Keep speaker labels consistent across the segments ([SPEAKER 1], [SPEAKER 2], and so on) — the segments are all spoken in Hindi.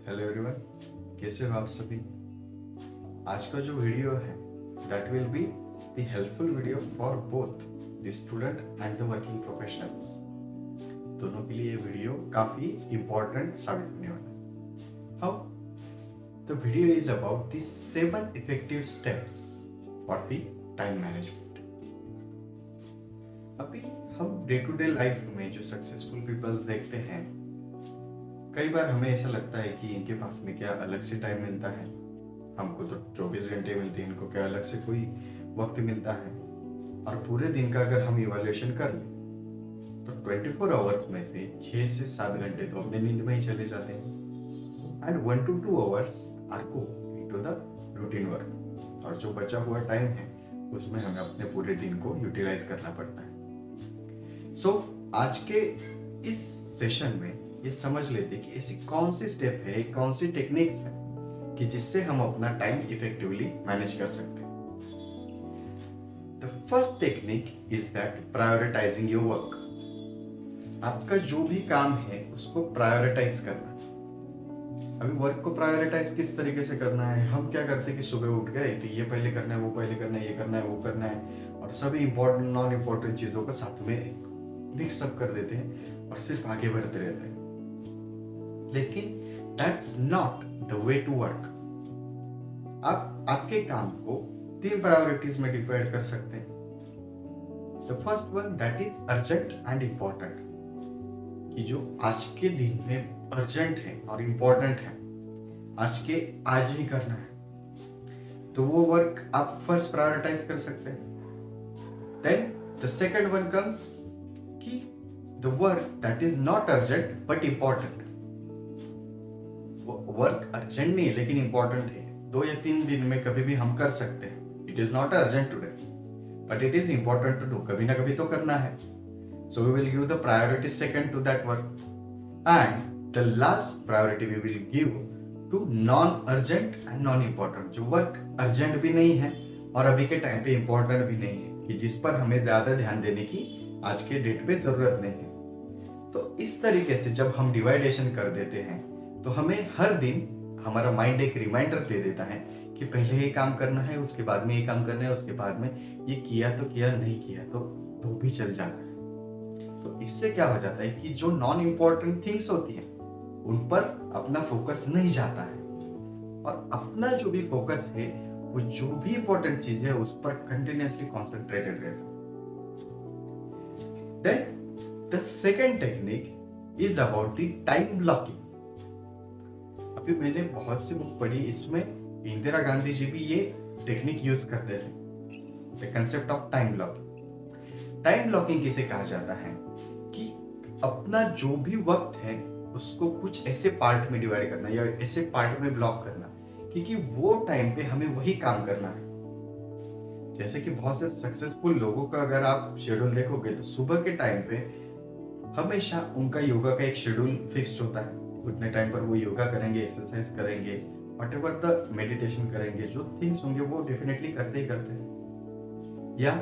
[SPEAKER 1] हेलो एवरीवन, कैसे हो आप सभी। आज का जो वीडियो है that will be the helpful video for both the student and the working professionals. दोनों के लिए ये वीडियो काफ़ी इम्पोर्टेंट साबित होने वाला है। How the video is about the 7 effective steps for the time management. अभी हम डे टू डे लाइफ में जो सक्सेसफुल पीपल्स देखते हैं, कई बार हमें ऐसा लगता है कि इनके पास में क्या अलग से टाइम मिलता है। हमको तो 24 घंटे मिलते हैं, इनको क्या अलग से कोई वक्त मिलता है। और पूरे दिन का अगर हम इवैल्यूएशन कर लें तो 24 आवर्स में से 6 से 7 घंटे तो अपने नींद में ही चले जाते हैं and 1 to 2 hours are go into the routine work. और जो बचा हुआ टाइम है उसमें हमें अपने पूरे दिन को यूटिलाइज करना पड़ता है। सो आज के इस सेशन में ये समझ लेते कि ऐसी कौन सी स्टेप है, कौन सी टेक्निक्स है कि जिससे हम अपना टाइम इफेक्टिवली मैनेज कर सकते हैं। The first technique is that prioritising your work. आपका जो भी काम है उसको प्रायोरिटाइज करना। अभी वर्क को प्रायोरिटाइज किस तरीके से करना है, हम क्या करते हैं कि सुबह उठ गए तो ये पहले करना है, वो पहले करना है, ये करना है, वो करना है, और सभी इंपॉर्टेंट नॉन इंपॉर्टेंट चीजों को साथ में मिक्सअप कर देते हैं और सिर्फ आगे बढ़ते रहते हैं। लेकिन that's not the way to work. आप आपके काम को 3 प्रायोरिटीज में डिवाइड कर सकते हैं। The first one that is urgent and important, कि जो आज के दिन में अर्जेंट है और इंपॉर्टेंट है, आज ही करना है, तो वो वर्क आप फर्स्ट प्रायोरिटाइज कर सकते हैं। Then the second one comes कि the work that is not urgent but important. Work urgent नहीं है लेकिन इंपॉर्टेंट है, 2 या 3 दिन में कभी भी हम कर सकते हैं। It is not urgent today but it is important to do, कभी ना कभी तो करना है। So we will give the priority second to that work and the last priority we will give to non urgent and non important, जो वर्क अर्जेंट भी नहीं है और अभी के टाइम पे इंपॉर्टेंट भी नहीं है, कि जिस पर हमें ज्यादा ध्यान देने की आज के डेट पे जरूरत नहीं है। तो इस तरीके से जब हम डिवाइडेशन कर देते हैं तो हमें हर दिन हमारा माइंड एक रिमाइंडर दे देता है कि पहले ये काम करना है, उसके बाद में ये काम करना है, उसके बाद में ये किया तो किया, नहीं किया तो भी चल जाता है। तो इससे क्या हो जाता है कि जो नॉन इम्पोर्टेंट थिंग्स होती हैं उन पर अपना फोकस नहीं जाता है और अपना जो भी फोकस है वो जो भी इंपॉर्टेंट चीज है उस पर कंटिन्यूअसली कॉन्सेंट्रेटेड रहता है। Then the second technique is about the time blocking. अभी मैंने बहुत सी बुक पढ़ी, इसमें इंदिरा गांधी जी भी ये टेक्निक यूज करते थे, the concept of time blocking. Time blocking किसे कहा जाता है कि अपना जो भी वक्त है उसको कुछ ऐसे पार्ट में डिवाइड करना या ऐसे पार्ट में ब्लॉक करना, क्योंकि वो टाइम पे हमें वही काम करना है। जैसे कि बहुत से सक्सेसफुल लोगों का अगर आप शेड्यूल देखोगे तो सुबह के टाइम पे हमेशा उनका योगा का एक शेड्यूल फिक्स्ड होता है। उतने टाइम पर वो योगा करेंगे, एक्सरसाइज करेंगे, व्हाटएवर द मेडिटेशन करेंगे, जो थिंग्स होंगे वो डेफिनेटली करते ही करते हैं। या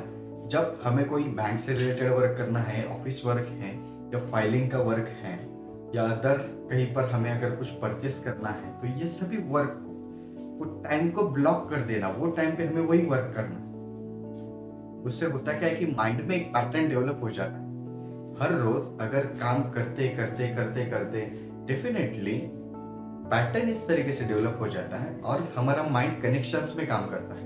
[SPEAKER 1] जब हमें कोई बैंक से रिलेटेड वर्क करना है, ऑफिस वर्क है या फाइलिंग का वर्क है या अदर कहीं पर हमें अगर कुछ परचेस करना है, तो ये सभी वर्क को टाइम को ब्लॉक कर देना, वो टाइम पे हमें वही वर्क करना। उससे होता क्या है कि माइंड में एक पैटर्न डेवलप हो जाता है। हर रोज अगर काम करते करते करते करते डेफिनेटली पैटर्न इस तरीके से डेवलप हो जाता है और हमारा माइंड कनेक्शंस में काम करता है।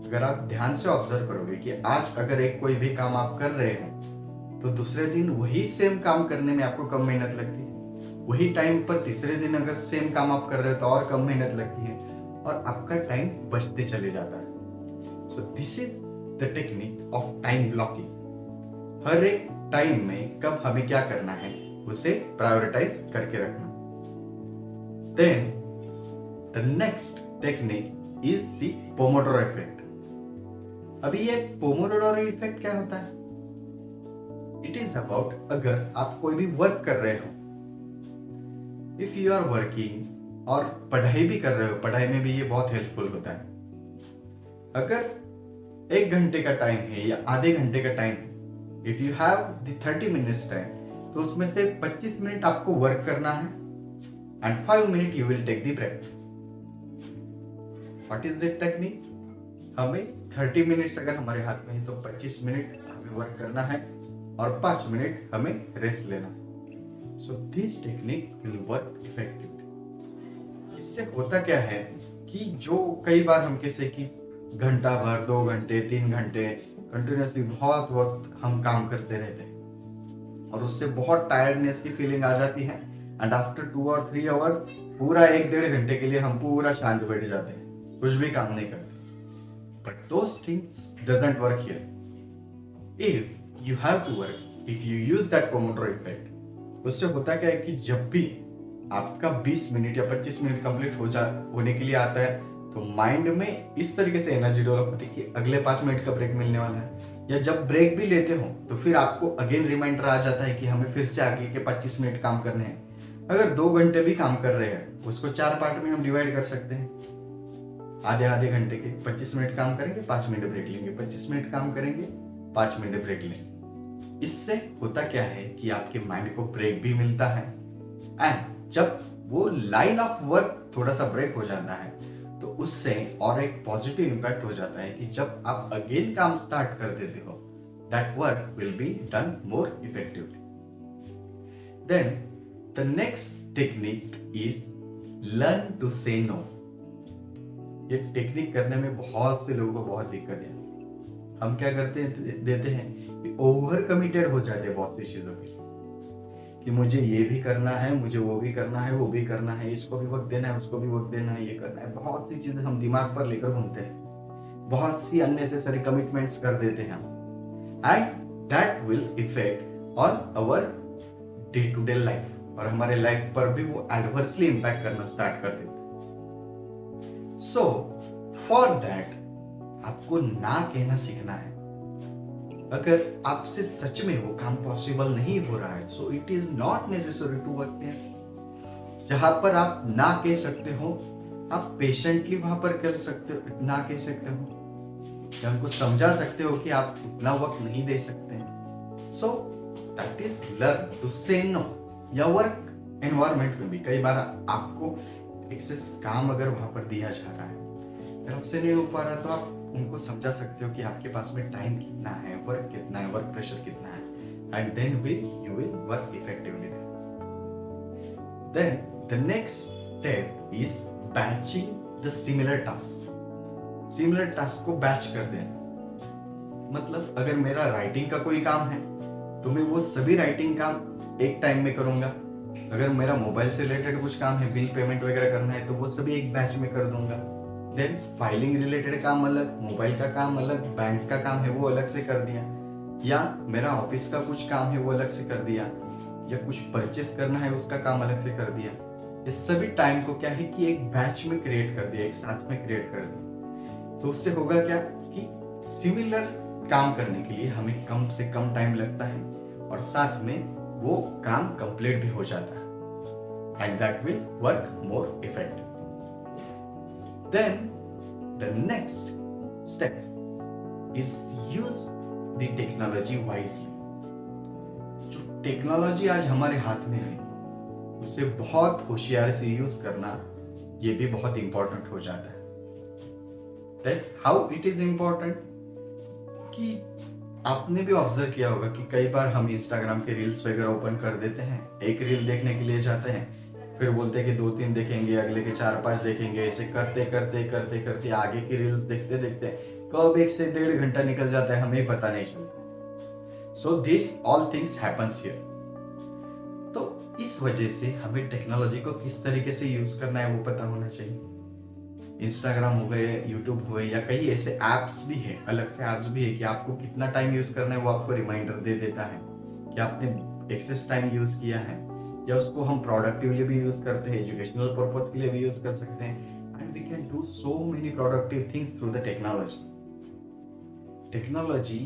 [SPEAKER 1] अगर आप ध्यान से ऑब्जर्व करोगे कि आज अगर एक कोई भी काम आप कर रहे हो तो दूसरे दिन वही सेम काम करने में आपको कम मेहनत लगती है। वही टाइम पर तीसरे दिन अगर सेम काम आप कर रहे हो तो और कम मेहनत लगती है और आपका टाइम बचते चले जाता है। So this is the technique of time blocking. हर एक टाइम में कब हमें क्या करना है उसे प्रायोरिटाइज करके रखना। Then the next technique is the pomodoro effect. अभी ये पोमोडोरो इफेक्ट क्या होता है? इट इज अबाउट अगर आप कोई भी वर्क कर रहे हो, इफ यू आर वर्किंग और पढ़ाई भी कर रहे हो, पढ़ाई में भी ये बहुत हेल्पफुल होता है। अगर 1 घंटे का टाइम है या आधे घंटे का टाइम है, if you have the 30 minutes time, तो उसमें से 25 मिनट आपको वर्क करना है and 5 minutes you will take the break. What is the technique? हमें 30 मिनट्स अगर हमारे हाथ में है तो 25 मिनट हमें वर्क करना है और 5 मिनट हमें रेस्ट लेना है. So this technique will work effectively. इससे होता क्या है कि जो कई बार हम कैसे कि घंटा भर, 2 घंटे, 3 घंटे कंटिन्यूसली बहुत वक्त हम काम करते रहते हैं और उससे बहुत टायर्डनेस की फीलिंग आ जाती है एंड आफ्टर 2 और 3 आवर्स पूरा 1-1.5 घंटे के लिए हम पूरा शांत बैठ जाते हैं, कुछ भी काम नहीं करते. But those things doesn't work here. If you have to work, if you use that Pomodoro effect, उससे होता क्या है कि जब भी आपका 20 मिनट या 25 मिनट कंप्लीट होने के लिए आता है तो माइंड में इस तरीके से एनर्जी डेवलप होती है कि अगले 5 मिनट का ब्रेक मिलने वाला है. या जब ब्रेक भी लेते हो तो फिर आपको अगेन रिमाइंडर आ जाता है कि हमें फिर से आगे के 25 मिनट काम करने हैं. अगर 2 घंटे भी काम कर रहे हैं उसको 4 पार्ट में हम डिवाइड कर सकते हैं. आधे घंटे के 25 मिनट काम करेंगे, 5 मिनट ब्रेक लेंगे, 25 मिनट काम करेंगे, 5 मिनट ब्रेक लेंगे. इससे होता क्या है कि आपके माइंड को ब्रेक भी मिलता है एंड जब वो लाइन ऑफ वर्क थोड़ा सा ब्रेक हो जाता है तो उससे और एक पॉजिटिव इंपैक्ट हो जाता है कि जब आप अगेन काम स्टार्ट कर देते हो that work will be done more effectively. Then the next technique is learn to say no. ये टेक्निक करने में बहुत से लोगों को बहुत दिक्कत है. हम क्या करते देते हैं कि ओवर कमिटेड हो जाते हैं बहुत सी चीजों के कि मुझे ये भी करना है, मुझे वो भी करना है, वो भी करना है, इसको भी वक्त देना है, उसको भी वक्त देना है, ये करना है. बहुत सी चीजें हम दिमाग पर लेकर घूमते हैं, बहुत सी अननेसेसरी कमिटमेंट्स कर देते हैं and that will effect on our day to day life और हमारे लाइफ पर भी वो एडवर्सली इंपैक्ट करना स्टार्ट कर देते हैं. सो फॉर दैट आपको ना कहना सीखना है. अगर आपसे सच में वो काम पॉसिबल नहीं हो रहा है so it is not necessary to work there. जहां पर आप ना कह सकते हो आप पेशेंटली वहां पर कर सकते हो, ना कह सकते हो या उनको समझा सकते हो कि आप उतना वक्त नहीं दे सकते. So that is learn to say no. या वर्क एनवायरमेंट में भी कई बार आपको एक्सेस काम अगर वहां पर दिया जा रहा है, अगर आपसे नहीं हो पा रहा तो आप उनको समझा सकते हो कि आपके पास में टाइम कितना है, वर्क कितना है, वर्क प्रेशर कितना है and then you will work effectively. Then the next step is batching the similar task. Similar task को बैच कर देना. मतलब अगर मेरा राइटिंग का कोई काम है तो मैं वो सभी राइटिंग काम एक टाइम में करूंगा. अगर मेरा मोबाइल से रिलेटेड कुछ काम है, बिल पेमेंट वगैरह करना है तो वो सभी एक बैच में कर दूंगा. देन फाइलिंग रिलेटेड काम अलग, मोबाइल का काम अलग, बैंक का काम है वो अलग से कर दिया, या मेरा ऑफिस का कुछ काम है वो अलग से कर दिया, या कुछ परचेस करना है उसका काम अलग से कर दिया. ये सभी टाइम को क्या है कि एक बैच में क्रिएट कर दिया, एक साथ में क्रिएट कर दिया. तो उससे होगा क्या कि सिमिलर काम करने के लिए हमें कम से कम टाइम लगता है और साथ में वो काम कंप्लीट भी हो जाता है and that will work more effective. Then the next step is use the technology wisely. जो टेक्नोलॉजी आज हमारे हाथ में है उसे बहुत होशियारी से यूज करना ये भी बहुत इंपॉर्टेंट हो जाता है. That how it is important कि आपने भी ऑब्जर्व किया होगा कि कई बार हम इंस्टाग्राम के रील्स वगैरह ओपन कर देते हैं, एक रील देखने के लिए जाते हैं, फिर बोलते हैं कि 2-3 देखेंगे, अगले के 4-5 देखेंगे, ऐसे करते करते करते करते आगे की रील्स देखते देखते कब 1 से 1.5 घंटा निकल जाता है हमें पता नहीं चलता. So this all things happens here. तो इस वजह से हमें टेक्नोलॉजी को किस तरीके से यूज करना है वो पता होना चाहिए. इंस्टाग्राम हो गए, यूट्यूब हो गए या कई ऐसे ऐप्स भी है, अलग से ऐप्स भी है कि आपको कितना टाइम यूज करना है वो आपको रिमाइंडर दे देता है कि आपने एक्सेस टाइम यूज किया है. या उसको हम प्रोडक्टिवली भी यूज करते हैं, एजुकेशनल पर्पस के लिए भी यूज कर सकते हैं and we can do so many productive things through the technology. Technology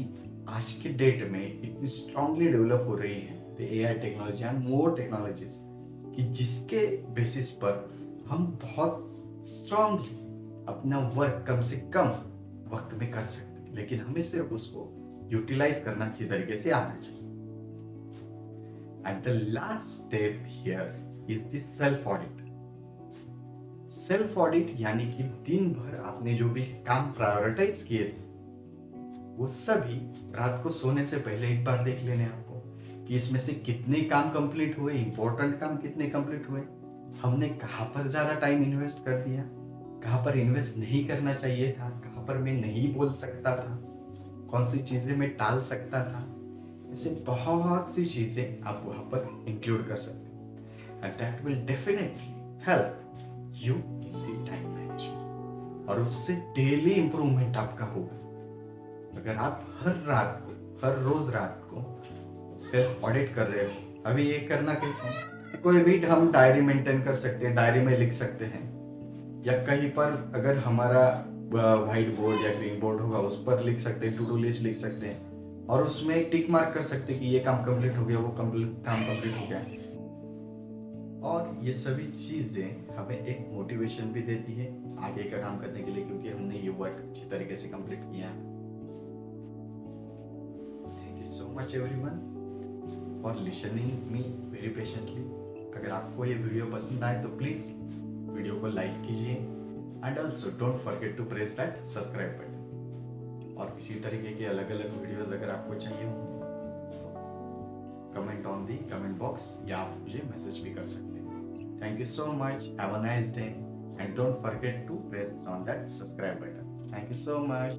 [SPEAKER 1] आज के डेट में इतनी स्ट्रांगली डेवलप हो रही है, the AI technology and more technologies, कि जिसके बेसिस पर हम बहुत स्ट्रांगली अपना वर्क कम से कम वक्त में कर सकते हैं, लेकिन हमें सिर्फ उसको यूटिलाइज करना अच्छी तरीके से आना चाहिए. And the last step here is the self audit. Self audit यानी कि दिन भर आपने जो भी काम प्रायोरिटाइज किए थे वो सभी रात को सोने से पहले एक बार देख लेने आपको कि इसमें से कितने काम कंप्लीट हुए, इंपॉर्टेंट काम कितने कंप्लीट हुए, हमने कहाँ पर ज्यादा टाइम इन्वेस्ट कर दिया, कहाँ पर इन्वेस्ट नहीं करना चाहिए था, कहाँ पर मैं नहीं बोल सकता था, कौन सी चीजें मैं टाल सकता था। ऐसे बहुत सी चीजें आप वहां पर इंक्लूड कर सकते हैं and that will definitely help you in the time management और उससे डेली इंप्रूवमेंट आपका होगा। अगर आप हर रोज रात को सेल्फ ऑडिट कर रहे हो, अभी ये करना कैसे है, कोई भी हम डायरी मेंटेन कर सकते हैं, डायरी में लिख सकते हैं या कहीं पर अगर हमारा व्हाइट बोर्ड या ग्रीन बोर्ड होगा उस पर लिख सकते हैं, टू डू लिस्ट लिख सकते हैं और उसमें टिक मार्क कर सकते हैं कि ये काम कंप्लीट हो गया, वो काम कंप्लीट हो गया। और ये सभी चीजें हमें एक मोटिवेशन भी देती है आगे का काम करने के लिए, क्योंकि हमने ये वर्क अच्छी तरीके से कंप्लीट किया है। Thank you so much everyone for listening me very patiently. अगर आपको ये वीडियो पसंद आए तो प्लीज वीडियो को लाइक कीजिए and also don't forget to press that subscribe button. और किसी तरीके के अलग अलग वीडियोस अगर आपको चाहिए होंगे तो comment on the comment box या आप मुझे मैसेज भी कर सकते हैं। Thank you so much. Have a nice day. And don't forget to press on that subscribe button. Thank you so much.